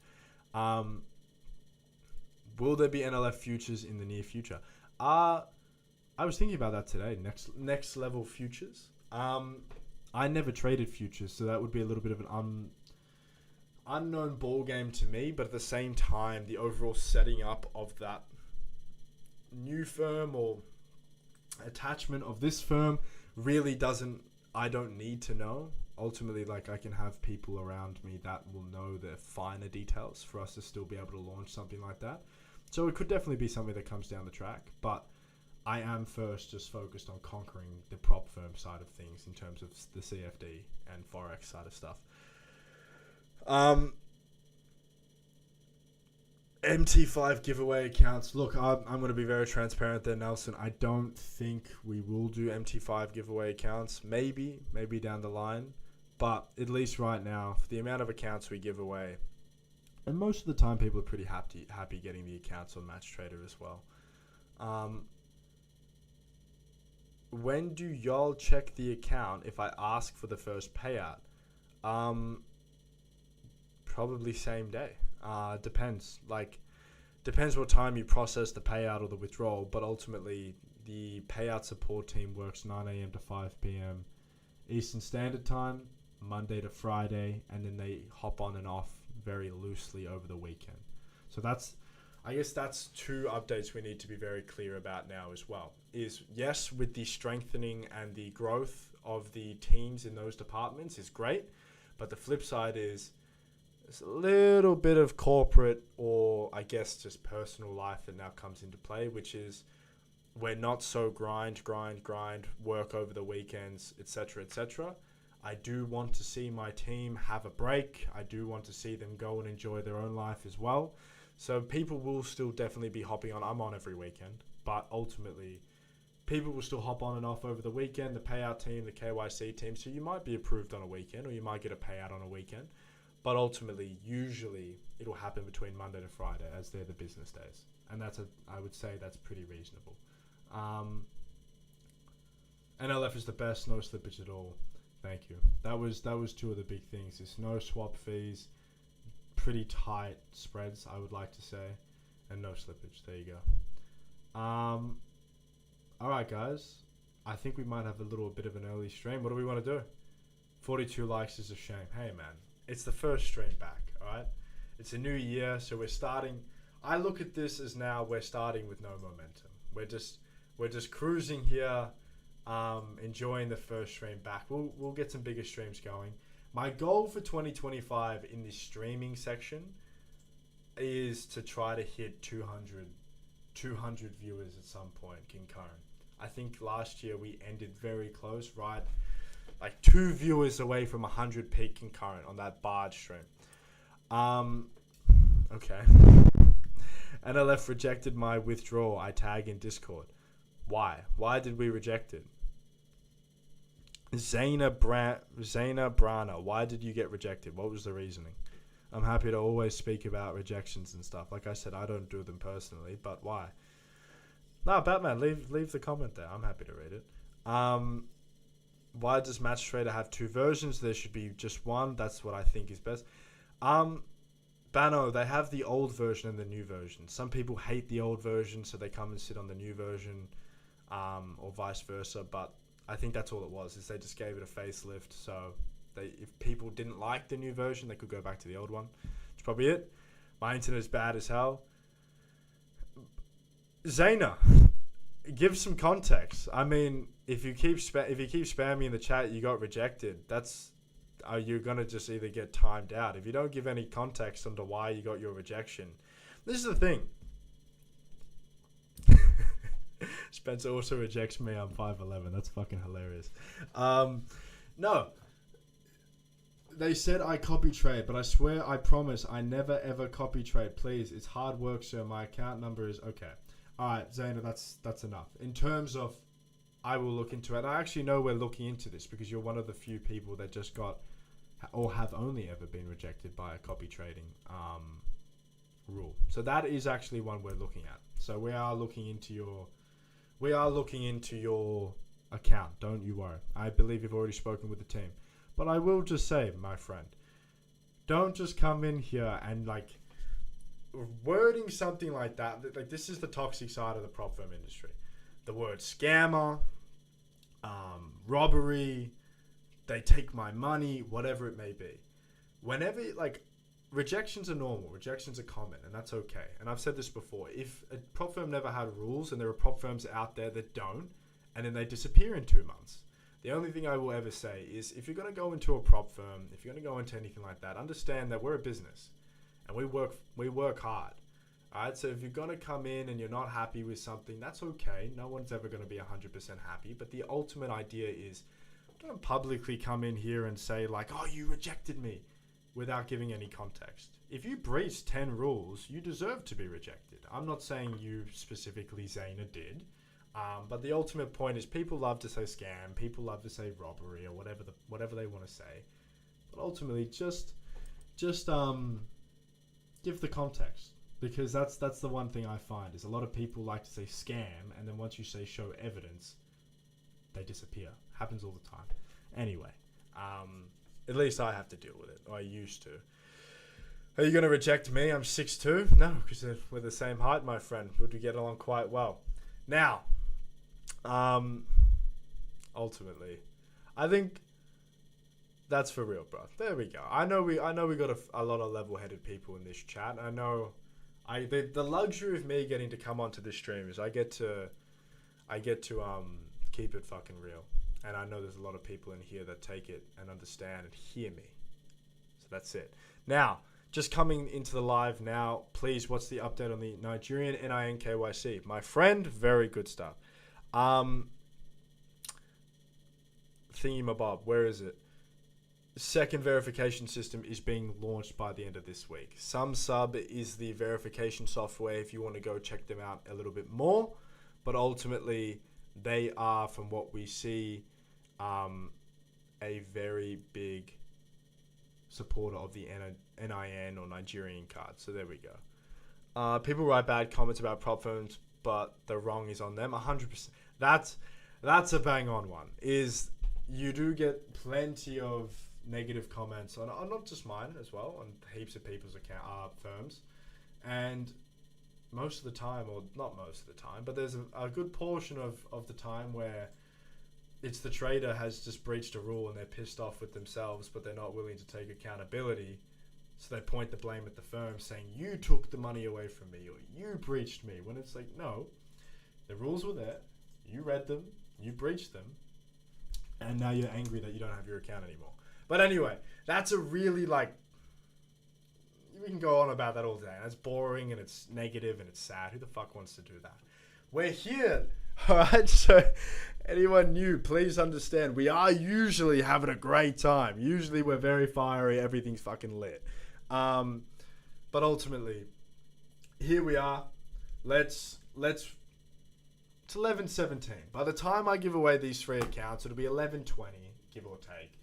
Will there be NLF futures in the near future? I was thinking about that today. Next level futures. I never traded futures, so that would be a little bit of an unknown ball game to me. But at the same time, the overall setting up of that new firm or attachment of this firm really doesn't. I don't need to know. Ultimately, like, I can have people around me that will know the finer details for us to still be able to launch something like that. So it could definitely be something that comes down the track, but I am first just focused on conquering the prop firm side of things in terms of the CFD and Forex side of stuff. MT5 giveaway accounts. Look, I'm going to be very transparent there, Nelson. I don't think we will do MT5 giveaway accounts. Maybe down the line. But at least right now, for the amount of accounts we give away, and most of the time people are pretty happy getting the accounts on MatchTrader as well. When do y'all check the account if I ask for the first payout? Probably same day. Depends what time you process the payout or the withdrawal, but ultimately the payout support team works 9 a.m. to 5 p.m. Eastern Standard Time, Monday to Friday, and then they hop on and off very loosely over the weekend. So I guess that's two updates we need to be very clear about now as well. Is yes, with the strengthening and the growth of the teams in those departments is great, but the flip side is there's a little bit of corporate or I guess just personal life that now comes into play, which is we're not so grind, work over the weekends, etc., etc. I do want to see my team have a break. I do want to see them go and enjoy their own life as well. So people will still definitely be hopping on. I'm on every weekend, but ultimately people will still hop on and off over the weekend, the payout team, the KYC team. So you might be approved on a weekend or you might get a payout on a weekend. But ultimately, usually, it'll happen between Monday to Friday as they're the business days. And I would say that's pretty reasonable. NLF is the best, no slippage at all. Thank you. That was two of the big things. It's no swap fees, pretty tight spreads, I would like to say, and no slippage. There you go. All right, guys. I think we might have a little bit of an early stream. What do we want to do? 42 likes is a shame. Hey, man. It's the first stream back, all right? It's a new year, so we're starting. I look at this as now we're starting with no momentum. We're just cruising here, enjoying the first stream back. We'll get some bigger streams going. My goal for 2025 in this streaming section is to try to hit 200 viewers at some point concurrent. I think last year we ended very close, right? Like 2 viewers away from 100 peak concurrent on that barge stream. Okay. NLF rejected my withdrawal. I tag in Discord. Why? Why did we reject it? Zaina Brana, why did you get rejected? What was the reasoning? I'm happy to always speak about rejections and stuff. Like I said, I don't do them personally, but why? No, Batman, leave the comment there. I'm happy to read it. Why does Match Trader have 2 versions? There should be just one. That's what I think is best. Bano, they have the old version and the new version. Some people hate the old version, so they come and sit on the new version, or vice versa. But I think that's all it was, is they just gave it a facelift. So if people didn't like the new version, they could go back to the old one. That's probably it. My internet is bad as hell. Zaina, give some context. I mean, if you keep spamming in the chat, you got rejected. You're gonna just either get timed out. If you don't give any context onto why you got your rejection, this is the thing. Spencer also rejects me. I'm 5'11". That's fucking hilarious. No. They said I copy trade, but I swear, I promise, I never ever copy trade. Please, it's hard work, sir. My account number is okay. All right, Zaina, that's enough. In terms of, I will look into it. I actually know we're looking into this because you're one of the few people that just got, or have only ever been rejected by a copy trading rule. So that is actually one we're looking at. So we are looking into your account. Don't you worry. I believe you've already spoken with the team. But I will just say, my friend, don't just come in here and like wording something like that. Like, this is the toxic side of the prop firm industry. The word scammer, robbery, they take my money, whatever it may be. Whenever, like, rejections are normal, rejections are common, and that's okay. And I've said this before, if a prop firm never had rules, and there are prop firms out there that don't, and then they disappear in 2 months, the only thing I will ever say is, if you're going to go into a prop firm, if you're going to go into anything like that, understand that we're a business, and we work hard. Alright, so if you're going to come in and you're not happy with something, that's okay. No one's ever going to be 100% happy, but the ultimate idea is, don't publicly come in here and say like, oh, you rejected me, without giving any context. If you breached 10 rules, you deserve to be rejected. I'm not saying you specifically, Zaina, did, but the ultimate point is people love to say scam, people love to say robbery, or whatever they want to say. But ultimately, just give the context, because that's the one thing I find is a lot of people like to say scam, and then once you say show evidence, they disappear. Happens all the time. Anyway, at least I have to deal with it. Or I used to. Are you going to reject me? I'm 6'2"? No, because we're the same height, my friend. Would we get along quite well? Now, ultimately, I think that's for real, bro. There we go. I know we got a lot of level-headed people in this chat. I know the luxury of me getting to come onto this stream is I get to keep it fucking real. And I know there's a lot of people in here that take it and understand and hear me. So that's it. Now, just coming into the live now, please, what's the update on the Nigerian NIN KYC? My friend, very good stuff. Thingamabob, where is it? Second verification system is being launched by the end of this week. SumSub is the verification software if you want to go check them out a little bit more. But ultimately, they are, from what we see, a very big supporter of the NIN or Nigerian card. So there we go. People write bad comments about prop firms, but the wrong is on them. 100%. That's a bang on one. Is you do get plenty of negative comments on not just mine as well, on heaps of people's firms, and most of the time, or not most of the time, but there's a good portion of the time where it's the trader has just breached a rule and they're pissed off with themselves, but they're not willing to take accountability. So they point the blame at the firm, saying, you took the money away from me, or you breached me. When it's like, no, the rules were there, you read them, you breached them, and now you're angry that you don't have your account anymore. But anyway, that's a really, we can go on about that all day. That's boring, and it's negative, and it's sad. Who the fuck wants to do that? We're here. Alright, so anyone new, please understand, we are usually having a great time. Usually we're very fiery, everything's fucking lit. But ultimately, here we are. It's 11:17. By the time I give away these 3 accounts, it'll be 11:20, give or take.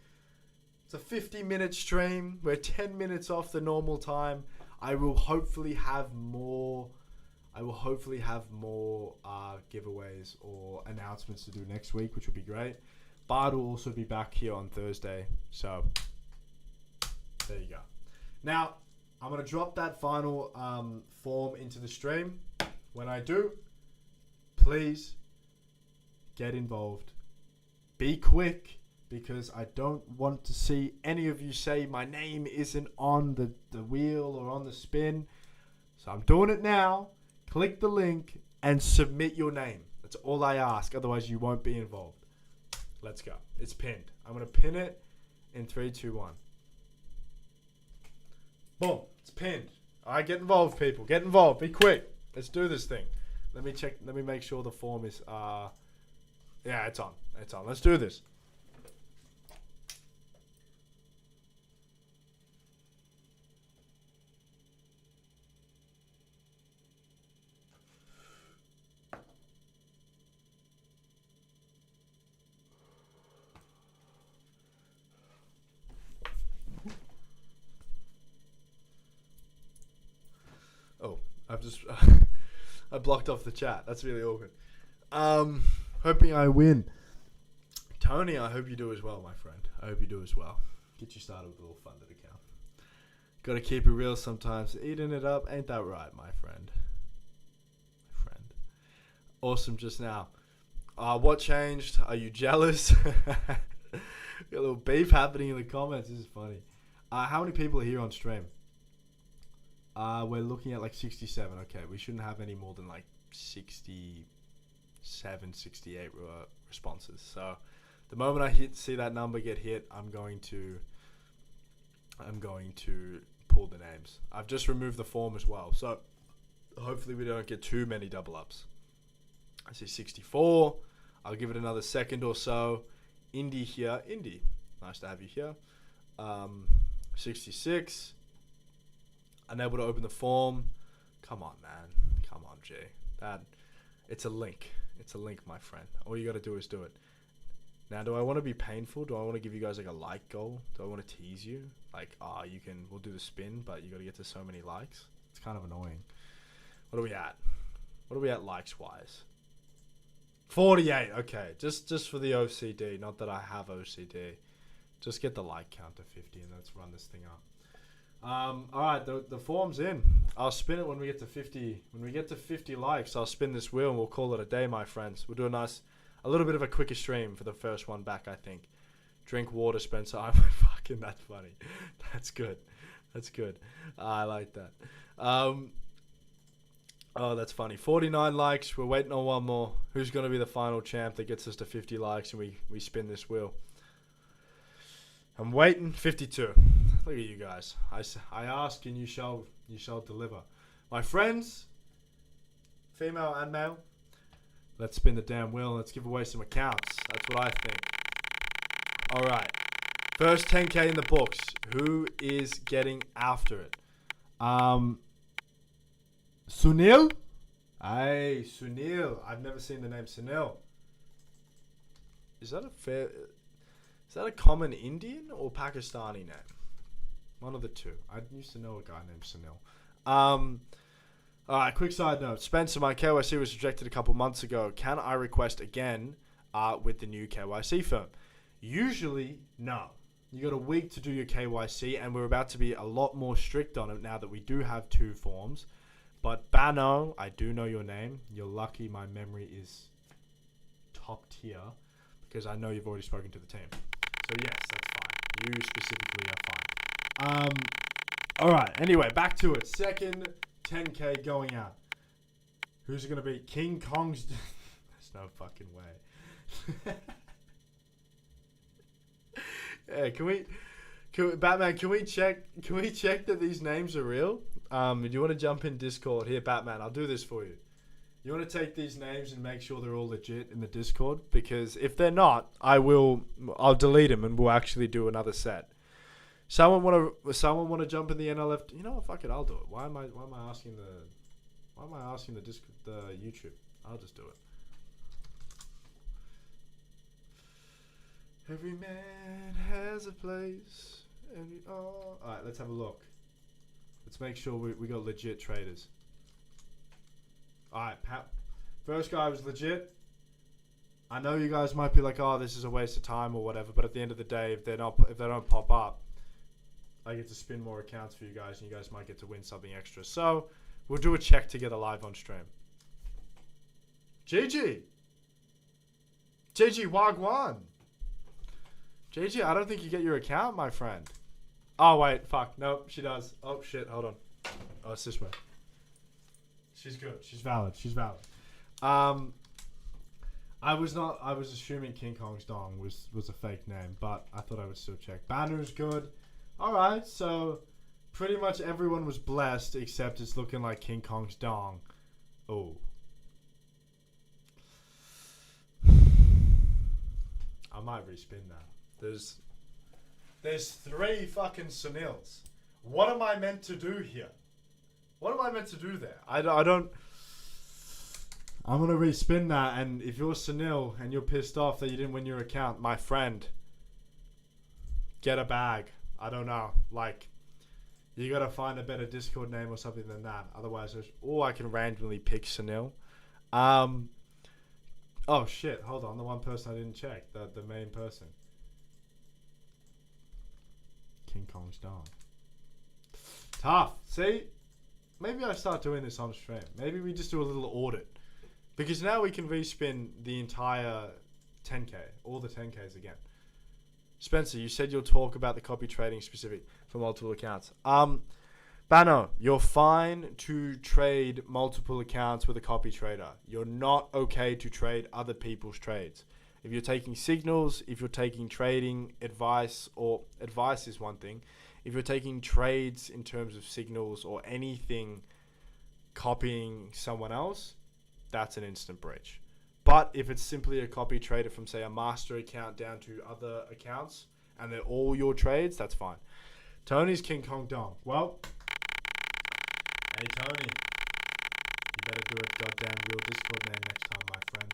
It's a 50-minute stream. We're 10 minutes off the normal time. I will hopefully have more giveaways or announcements to do next week, which would be great. Bard will also be back here on Thursday. So there you go. Now, I'm going to drop that final form into the stream. When I do, please get involved. Be quick, because I don't want to see any of you say my name isn't on the wheel or on the spin. So I'm doing it now. Click the link and submit your name. That's all I ask. Otherwise, you won't be involved. Let's go. It's pinned. I'm going to pin it in 3, 2, 1. Boom. It's pinned. All right, get involved, people. Get involved. Be quick. Let's do this thing. Let me check. Let me make sure the form is... yeah, it's on. It's on. Let's do this. Oh, I've just I blocked off the chat. That's really awkward. Hoping I win. Tony, I hope you do as well, my friend. I hope you do as well. Get you started with a little funded account. Got to keep it real sometimes. Eating it up, ain't that right, my friend? My friend. Awesome just now. What changed? Are you jealous? Got a little beef happening in the comments. This is funny. How many people are here on stream? We're looking at like 67. Okay, we shouldn't have any more than like 67, 68 responses. So the moment I see that number get hit, I'm going to pull the names. I've just removed the form as well, so hopefully we don't get too many double ups. I see 64. I'll give it another second or so. Indy here. Indy, nice to have you here. 66. Unable to open the form. Come on, man. Come on, Jay. It's a link. It's a link, my friend. All you got to do is do it. Now, do I want to be painful? Do I want to give you guys like a like goal? Do I want to tease you? Like, we'll do the spin, but you got to get to so many likes. It's kind of annoying. What are we at? What are we at likes-wise? 48. Okay. Just for the OCD. Not that I have OCD. Just get the like count to 50 and let's run this thing up. Alright, the form's in. I'll spin it when we get to 50. When we get to 50 likes, I'll spin this wheel and we'll call it a day, my friends. We'll do a little bit of a quicker stream for the first one back, I think. Drink water, Spencer. I'm fucking, that's funny. That's good. That's good. I like that. Oh, that's funny. 49 likes. We're waiting on one more. Who's going to be the final champ that gets us to 50 likes and we spin this wheel? I'm waiting. 52. Look at you guys. I ask and you shall deliver. My friends, female and male, let's spin the damn wheel. Let's give away some accounts. That's what I think. All right. First 10K in the books. Who is getting after it? Sunil? Hey, Sunil. I've never seen the name Sunil. Is that a fair? Is that a common Indian or Pakistani name? One of the two. I used to know a guy named Sunil. Alright, quick side note. Spencer, my KYC was rejected a couple months ago. Can I request again with the new KYC firm? Usually, no. You got a week to do your KYC, and we're about to be a lot more strict on it now that we do have 2 forms. But Bano, I do know your name. You're lucky my memory is top tier because I know you've already spoken to the team. So yes, that's fine. You specifically are fine. Alright, anyway, back to it. Second 10k going out. Who's it going to be? King Kong's... There's no fucking way. Yeah, can we Batman, can we check that these names are real? Do you want to jump in Discord? Here, Batman, I'll do this for you. You want to take these names and make sure they're all legit in the Discord? Because if they're not, I'll delete them and we'll actually do another set. Someone want to jump in the NLF? You know what? Fuck it, I'll do it. Why am I asking the Discord, the YouTube? I'll just do it. Every man has a place. Alright, let's have a look. Let's make sure we got legit traders. Alright, first guy was legit. I know you guys might be like, oh, this is a waste of time or whatever, but at the end of the day, if they don't pop up, I get to spin more accounts for you guys, and you guys might get to win something extra. So we'll do a check together live on stream. GG Wagwan. GG, I don't think you get your account, my friend. Oh, wait, fuck. Nope, she does. Oh, shit, hold on. Oh, it's this way. She's good. She's valid. I was assuming King Kong's Dong was a fake name, but I thought I would still check. Banner's good. Alright, so pretty much everyone was blessed, except it's looking like King Kong's Dong. Oh. I might respin that. There's 3 fucking Sunils. What am I meant to do here? What am I meant to do there? I don't... I'm going to respin that, and if you're Sunil and you're pissed off that you didn't win your account, my friend, get a bag. I don't know. Like, you got to find a better Discord name or something than that. Otherwise, I can randomly pick Sunil. Oh, shit. Hold on. The one person I didn't check. The main person. King Kong's Dong. Tough. See? Maybe I start doing this on stream. Maybe we just do a little audit. Because now we can respin the entire 10k. All the 10ks again. Spencer, you said you'll talk about the copy trading specific for multiple accounts. Bano, you're fine to trade multiple accounts with a copy trader. You're not okay to trade other people's trades. If you're taking signals, if you're taking trading advice, or advice is one thing. If you're taking trades in terms of signals or anything copying someone else, that's an instant breach. But if it's simply a copy trader from, say, a master account down to other accounts, and they're all your trades, that's fine. Tony's King Kong Dong. Well, hey Tony, you better do a goddamn real Discord name next time, my friend.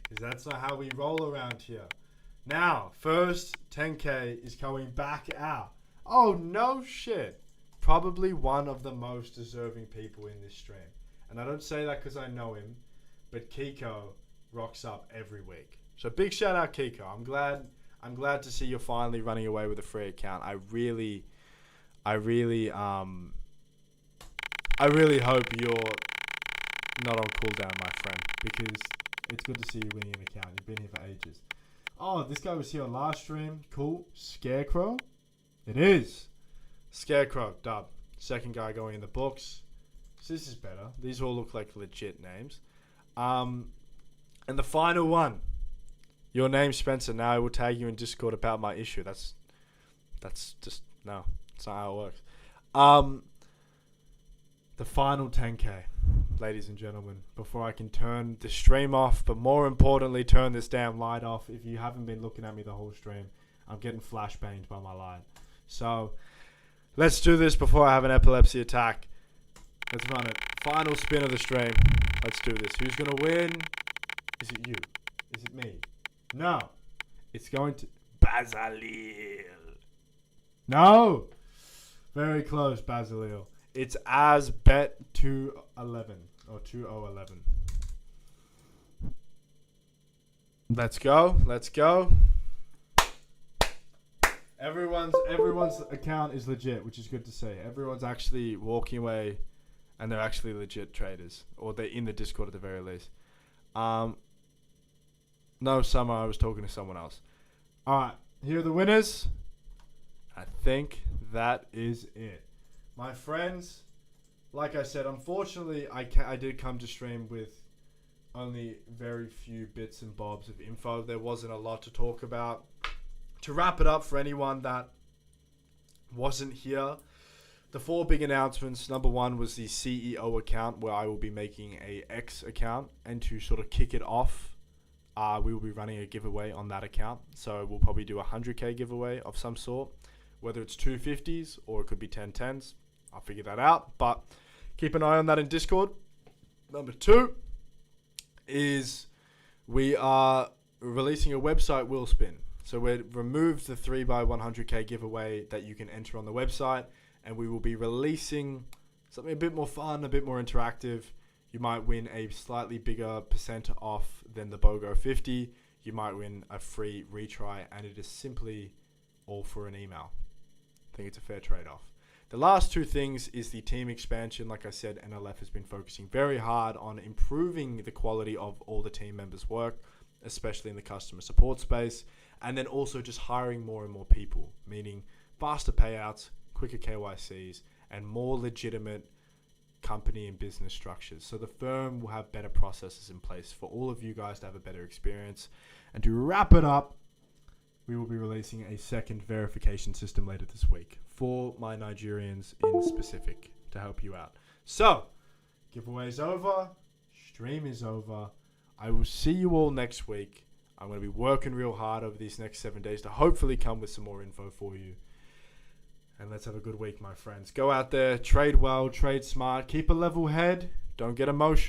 Because that's not how we roll around here. Now, first 10k is coming back out. Oh, no shit. Probably one of the most deserving people in this stream. And I don't say that because I know him, but Kiko rocks up every week. So big shout out Kiko. I'm glad to see you're finally running away with a free account. I really hope you're not on cooldown, my friend, because it's good to see you winning an account. You've been here for ages. Oh, this guy was here on last stream. Cool. Scarecrow? It is. Scarecrow, dub. Second guy going in the books. So this is better. These all look like legit names. And the final one. Your name, Spencer. Now I will tag you in Discord about my issue. That's just... No. That's not how it works. The final 10k. Ladies and gentlemen. Before I can turn the stream off. But more importantly, turn this damn light off. If you haven't been looking at me the whole stream, I'm getting flashbanged by my light. So, let's do this before I have an epilepsy attack. Let's run it. Final spin of the stream. Let's do this. Who's going to win? Is it you? Is it me? No. It's going to Bazalil. No, very close, Bazalil. It's as bet 211 or 2011. Let's go. Let's go. Everyone's account is legit, which is good to see. Everyone's actually walking away, and they're actually legit traders, or they're in the Discord at the very least. No, Summer, I was talking to someone else. All right, here are the winners. I think that is it, my friends. Like I said, unfortunately, I did come to stream with only very few bits and bobs of info. There wasn't a lot to talk about. To wrap it up for anyone that wasn't here, the 4 big announcements. Number 1 was the CEO account, where I will be making a X account, and to sort of kick it off, we will be running a giveaway on that account. So we'll probably do a 100k giveaway of some sort, whether it's 250s or it could be 1010s. I'll figure that out, but keep an eye on that in Discord. Number 2 is we are releasing a website wheel spin. So we've removed the 3x100k giveaway that you can enter on the website, and we will be releasing something a bit more fun, a bit more interactive. You might win a slightly bigger percent off than the BOGO 50. You might win a free retry, and it is simply all for an email. I think it's a fair trade-off. The last 2 things is the team expansion. Like I said, NLF has been focusing very hard on improving the quality of all the team members' work, especially in the customer support space, and then also just hiring more and more people, meaning faster payouts, quicker KYCs, and more legitimate company and business structures. So the firm will have better processes in place for all of you guys to have a better experience. And to wrap it up, we will be releasing a second verification system later this week for my Nigerians in specific to help you out. So, giveaway's over. Stream is over. I will see you all next week. I'm going to be working real hard over these next 7 days to hopefully come with some more info for you. And let's have a good week, my friends. Go out there, trade well, trade smart, keep a level head, don't get emotional.